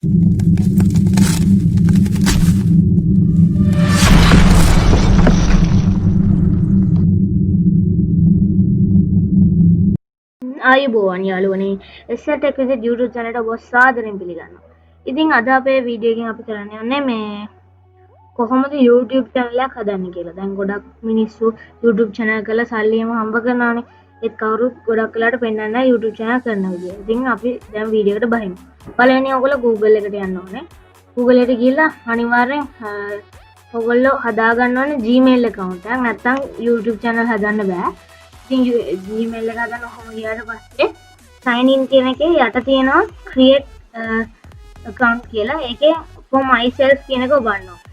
ආයුබෝවන් යාළුවනේ SRTech විසිට YouTube channel එකට ඔබ සාදරයෙන් පිළිගන්නවා. ඉතින් අද අපේ වීඩියෝ එකෙන් අපි කරන්න යන්නේ මේ කොහොමද YouTube channel එකක් හදන්නේ කියලා. දැන් ගොඩක් මිනිස්සු YouTube channel කරලා සල්ලිම හම්බ කරනවානේ. ඒත් කවුරුත් ගොඩක් වෙලාට පෙන්නන්නේ නැහැ YouTube channel කරන විදිය. ඉතින් අපි දැන් වීඩියෝ එකට බහිමු. පළවෙනි ඔයගොල්ලෝ Google එකට යන්න ඕනේ. Google එකට ගිහලා අනිවාර්යෙන් ඔයගොල්ලෝ හදා ගන්න ඕනේ Gmail account එකක්. නැත්නම් YouTube channel හදන්න බෑ. Gmail එක හදන්න ඔහොම ගියාට පස්සේ sign in කියන එකේ යට තියෙනවා create account කියලා. ඒකේ for myself කියන එක ඔබන්න ඕනේ.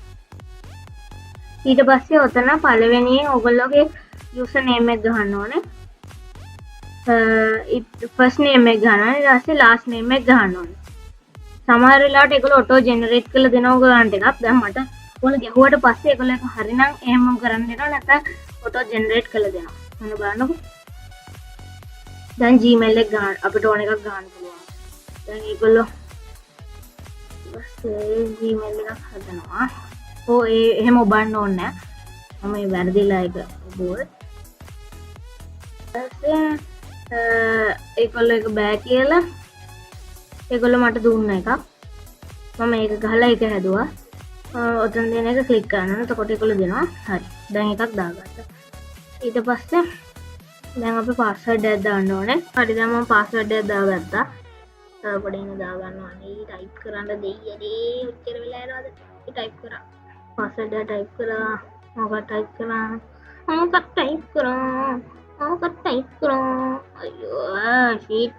ඊට පස්සේ ඔතන පළවෙනියෙන් ඔයගොල්ලෝගේ user name එක ගහන්න ඕනේ. first name එක ගන්න ඕනේ. ඊට පස්සේ last name එක ගහන්න ඕනේ. සමහර වෙලාවට ඒගොල්ලෝ auto generate කරලා දෙනවා ගන්නට එකක්. දැන් මට ඔයාලා ගැහුවට පස්සේ ඒගොල්ලෝ එක හරිනම් එහෙමම කරන්න දෙනවා. නැත්නම් auto generate කරලා දෙනවා. මොන බලන්නකො. දැන් Gmail එක ගන්න අපිට ඕන එකක් ගන්න පුළුවන්. දැන් ඒගොල්ලෝ Gmail එකක් හදනවා. එහෙම ඔබන්න ඕනේ නැහැ. මම මේ වැරදිලා එක ඔබුවා. ඒගොල්ලෝ එක බෑ කියලා ඒගොල්ලෝ මට දුන්න එකක්. මම ඒක ගහලා ඒක හැදුවා. ඔතන දෙන එක ක්ලික් කරනවා. එතකොට ඒගොල්ලෝ දෙනවා. හරි. දැන් එකක් දාගත්තා. ඊට පස්සේ දැන් අපි පාස්වර්ඩ් එකක් දාන්න ඕනේ. හරි දැන් මම පාස්වර්ඩ් එකක් දාගත්තා. පොඩින් දා ගන්නවා නේ ටයිප් කරන්න දෙයියනේ උච්චර වෙලා යනවාද? ඒ ටයිප් කරා. පාස්වර්ඩ් එක ටයිප් කරා. මොකක්ද ටයිප් කරා? අයියෝ ෂීට්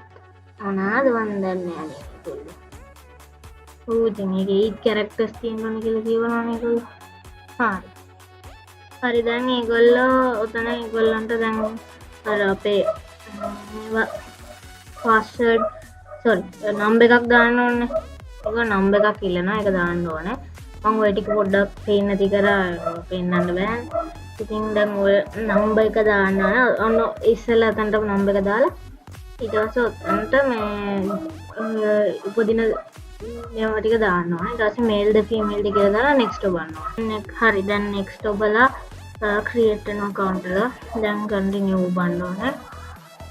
මොනවාද වන්දන්නේ නේ. ඉතින් මේකේ 8 characters තියෙනවනේ කියලා කියවනවානේ ඒගොල්ලෝ. හරි දැන් ඒගොල්ලෝ ඔතන ඒගොල්ලන්ට දැන් අර අපේ password number එකක් දාන්න ඕනේ. ඔක number එකක් ඉල්ලනවා. ඒක දාන්න ඕනේ. මම ඔය ටික පොඩ්ඩක් පේන්න නැති කරා පෙන්නන්න බෑ. ඉතින් දැන් ඔය number එක දාන්න ඕනේ. ඔන්න ඉස්සෙල්ලා අතන්ට number එක දාලා ඊට පස්සේ ඔතනට මේ උපදින මේවා ටික දාන්න ඕනේ. ඊට පස්සේ male ද female ද කියලා දාලා next ඔබන්න ඕනේ. හරි දැන් next ඔබලා create an account එක දැන් continue ඔබන්න ඕනේ.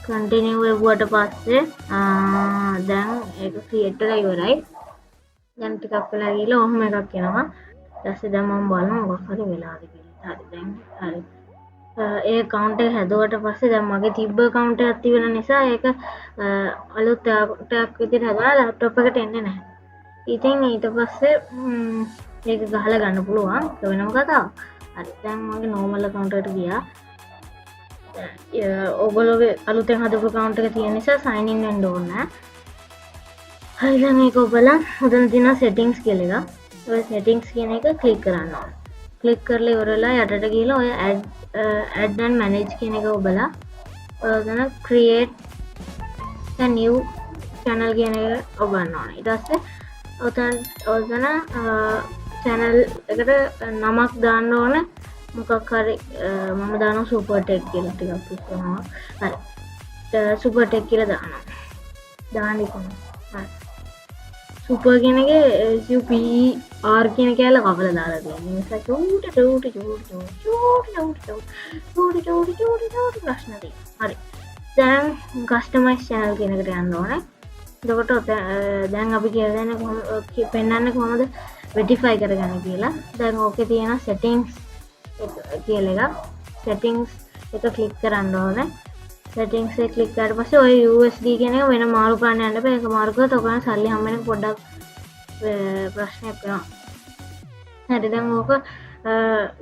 continue එවුවට පස්සේ දැන් ඒක create එකලා ඉවරයි. දැන් ටිකක් වෙලා ගිහලා ඔහොම එකක් එනවා. ඊට පස්සේ දැන් මම බලනවා මොකක් හරි වෙලාද කියලා. හරි දැන් හරි. ඒ account එක හැදුවට පස්සේ දැන් මගේ තිබ්බ account එකක් තිබෙන නිසා ඒක අලුත් account එකක් විදිහට හදලා laptop එකට එන්නේ නැහැ. ඉතින් ඊට පස්සේ ඒක ගහලා ගන්න පුළුවන්. ඒක වෙනම කතාවක්. හරි දැන් මගේ normal account එකට ගියා. ඔයගොල්ලෝගේ අලුතෙන් හදපු account එක තියෙන නිසා sign in වෙන්න ඕනේ. හරි දැන් මේක ඔබලා උදේන තියෙන settings කියලා එක. ඔය settings කියන එක click කරන්න ඕනේ. click කරලා ඉවරලා යටට ගිහලා ඔය add and manage කියන එක ඔබලා ඔතන create a new channel කියන එක ඔබන්න ඕනේ. ඊට පස්සේ ඔතන channel එකට නමක් දාන්න ඕනේ. මොකක් හරි මම දානවා super tech කියලා ටිකක් පුස්තනවා. හරි. super tech කියලා දානවා. දාන්න ඉතින්. හරි. super කියන එකේ super කියන කැල කපලා දාලා තියෙනවා. ඒ නිසා චූටි ප්‍රශ්න තියෙනවා. හරි. දැන් customize channel කියන එකට යන්න ඕනේ. එතකොට දැන් අපි කියලා දෙන්නේ කොහොමද පෙන්වන්නේ කොහොමද verify කරගන්නේ කියලා. දැන් ඕකේ තියෙන settings කියලා එක settings එක click කරන්න ඕනේ. settings එක click කරලා පස්සේ ඔය USD කියන එක වෙන මාරු කරන්න යන්න බෑ. ඒක මාරු කරලා ඔයගොල්ලන් සල්ලි හම්බ වෙන පොඩ්ඩක් ප්‍රශ්නයක් වෙනවා. හරි දැන් ඕක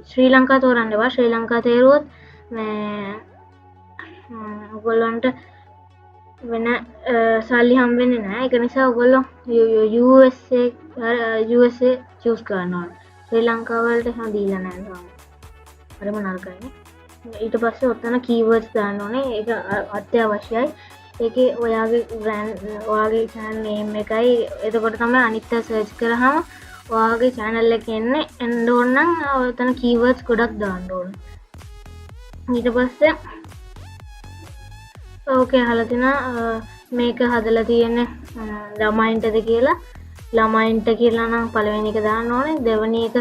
ශ්‍රී ලංකා තෝරන්න එපා. ශ්‍රී ලංකා තේරුවොත් මේ ඔයගොල්ලන්ට වෙන සල්ලි හම්බෙන්නේ නැහැ. ඒක නිසා ඔයගොල්ලෝ USA choose කරන්න ඕනේ. ශ්‍රී ලංකාව වලට එහෙම දීලා නැහැ තාම. හරිම නරකයිනේ. ඊට පස්සේ ඔතන keywords දාන්න ඕනේ. ඒක අත්‍යවශ්‍යයි. ඒකේ ඔයාගේ brand ඔයාගේ channel name එකයි එතකොට තමයි අනිත් අය search කරාම ඔයාගේ channel එක එන්න ඕන නම් ඔතන keywords ගොඩක් දාන්න ඕනේ. ඊට පස්සේ ඕකේ අහලා තිනා මේක හදලා තියෙන්නේ ළමයින්ටද කියලා. ළමයින්ට කියලා නම් පළවෙනි එක දාන්න ඕනේ. දෙවෙනි එක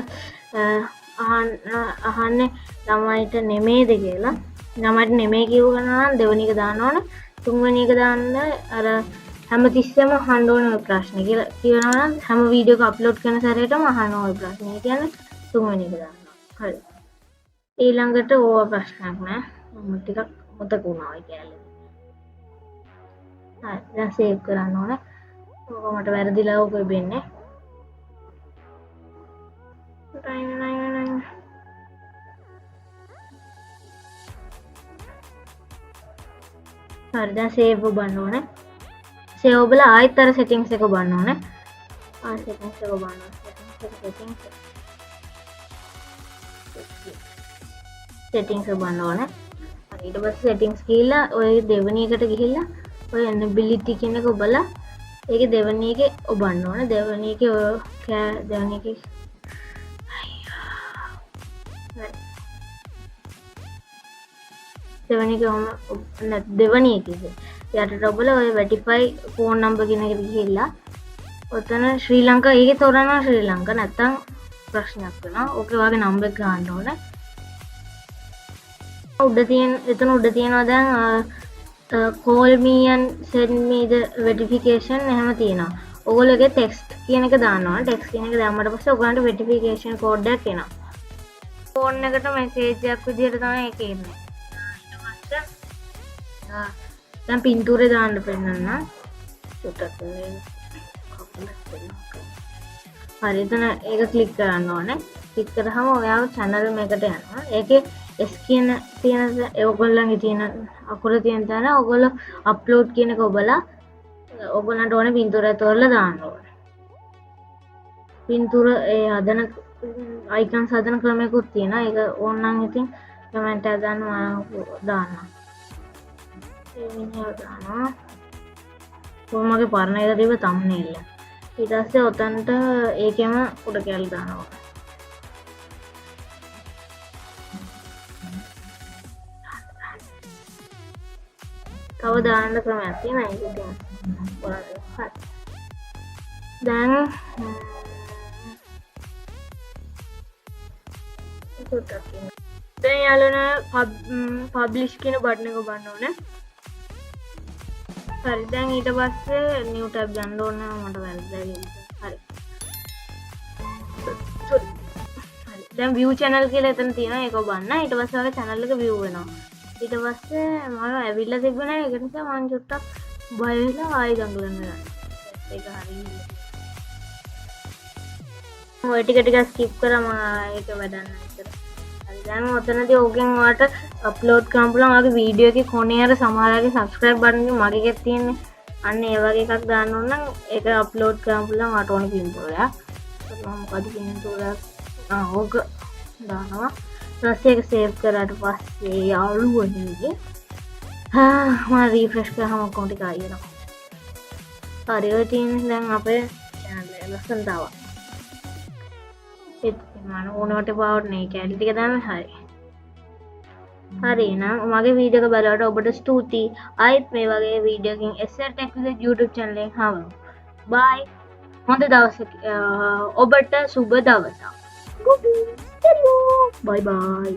අහන්නේ ළමයිට නෙමේද කියලා. ළමයිට නෙමේ කිව්ව ගමන් නම් දෙවෙනි එක දාන්න ඕනේ. තුන්වෙනි එක දාන්න අර හැමතිස්සෙම අහන්න ඕනේ ඔය ප්‍රශ්නේ කියලා කියනවා නම් හැම වීඩියෝ එක අප්ලෝඩ් කරන සැරේටම අහන්න ඔය ප්‍රශ්නේ. ඒ කියන්නේ තුන්වෙනි එක දාන්න. හරි. ඊළඟට ඕව ප්‍රශ්නයක් නෑ. මම ටිකක් මතක වුණා ඔය කැලේ. හරි. දැන් සේව් කරන්න ඕනේ. ඕක මට වැරදිලා ඕක වෙන්නේ. හරි දැන් සේව් ඔබන්න ඕනේ. සේව් ඔබලා ආයෙත් අර සෙටින්ග්ස් එක ඔබන්න ඕනේ. සෙටින්ග්ස් එක ඔබන්න ඕනේ. සෙටින්ග්ස් ඔබන්න ඕනේ. හරි ඊට පස්සේ සෙටින්ග්ස් ගිහිල්ලා ඔය දෙවෙනි එකට ගිහිල්ලා ඔය enability කියන එක ඔබලා ඒකේ දෙවෙනි එකේ ඔබන්න ඕනේ. දෙවෙනි එකේ ඔය දෙවෙනි එකේ දෙවනි එක යටට ඔබලා ඔය verify phone number කියන එකට ගිහිල්ලා ඔතන ශ්‍රී ලංකා ඒකේ තෝරනවා ශ්‍රී ලංකා නැත්තම් ප්‍රශ්නයක් වෙනවා. ඕකේ වගේ නම්බර් එක ගන්න ඕනේ. එතන උඩ තියෙනවා දැන් call me and send me the verification එහෙම තියෙනවා. ඔයගොල්ලෝගේ text කියන එක දානවා. text කියන එක දැම්මට පස්සේ ඔයගලන්ට verification code එකක් එනවා. ෆෝන් එකට message එකක් විදිහට තමයි ඒක එන්නේ. දැන් පින්තූරේ දාන්න පෙන්නන්න. චුට්ටක් හරි එතන ඒක ක්ලික් කරන්න ඕනේ. ක්ලික් කරාම ඔයාව channel එකකට යනවා. ඒකේ S කියන තියෙන ඔයගොල්ලන්ගේ තියෙන අකුර තියෙන තැන ඔයගොල්ලෝ අප්ලෝඩ් කියන එක ඔබලා ඔයගොල්ලන්ට ඕනේ පින්තූරය තෝරලා දාන්න ඕනේ. පින්තූර ඒ හදන අයිකන්ස් හදන ක්‍රමයකුත් තියෙනවා. ඒක ඕන නම් ඉතින් කමෙන්ට් එකක් දාන්න මම දාන්නම්. ඒ මිනිහා දානවා. කොහොමගේ පරණ එක තිබ්බ thumbnail එක. ඊට පස්සේ ඔතනට ඒකෙම උඩ කැල් දානවා. තව දාන්න ක්‍රමයක් තියෙනවා. ඒක ඉතින් බලන්න. හරි. දැන් දැන් යාළුවනේ පබ්ලිෂ් කියන බටන් එක ඔබන්න ඕනේ. හරි දැන් ඊට පස්සේ new tab ගන්න ඕනේ මට වැරදිලා හරි. හරි දැන් view channel කියලා එතන තියෙනවා ඒක ඔබන්න. ඊට පස්සේ ඔයාගේ channel එක view වෙනවා. ඊට පස්සේ මම ඇවිල්ලා තිබ්බ නෑ ඒක නිසා මම චුට්ටක් බය වෙලා ආයෙ දඟලන්න ගන්නවා. ඒක හරියි. ඔය ටික ස්කිප් කරා මම ඒක වැඩන්න විතර. හරි දැන් ඔතනදී ඕකෙන් ඔයාලට අප්ලෝඩ් කරන්න පුළුවන් ඔයාගේ වීඩියෝ එකේ කොනේ අර සමහරගේ subscribe button එක මගේ එකේ තියෙන්නේ. අන්න ඒ වගේ එකක් දාන්න ඕන නම් ඒක අප්ලෝඩ් කරන්න පුළුවන් ඔයාට ඕනේ පින්තූරයක්. මම මොකද පින්තූරයක් ඕක දානවා. ඊට ඒක සේව් කරාට පස්සේ යාළුවනේ මම රිෆ්‍රෙෂ් කරාම account එක ආයෙනවා. හරි ඔය තියෙන්නේ දැන් අපේ channel එක ලස්සනට ආවා. මම ඕනවට පාවට නේ කැලි ටික දාන්න හරි. හරි එහෙනම් මගේ වීඩියෝ එක බලවට ඔබට ස්තුතියි. ආයෙත් මේ වගේ වීඩියෝ එකකින් SR Tech with YouTube channel එකෙන් හම්බ වෙමු. bye. හොඳ දවසක් ඔබට සුබ දවසක්. bye bye.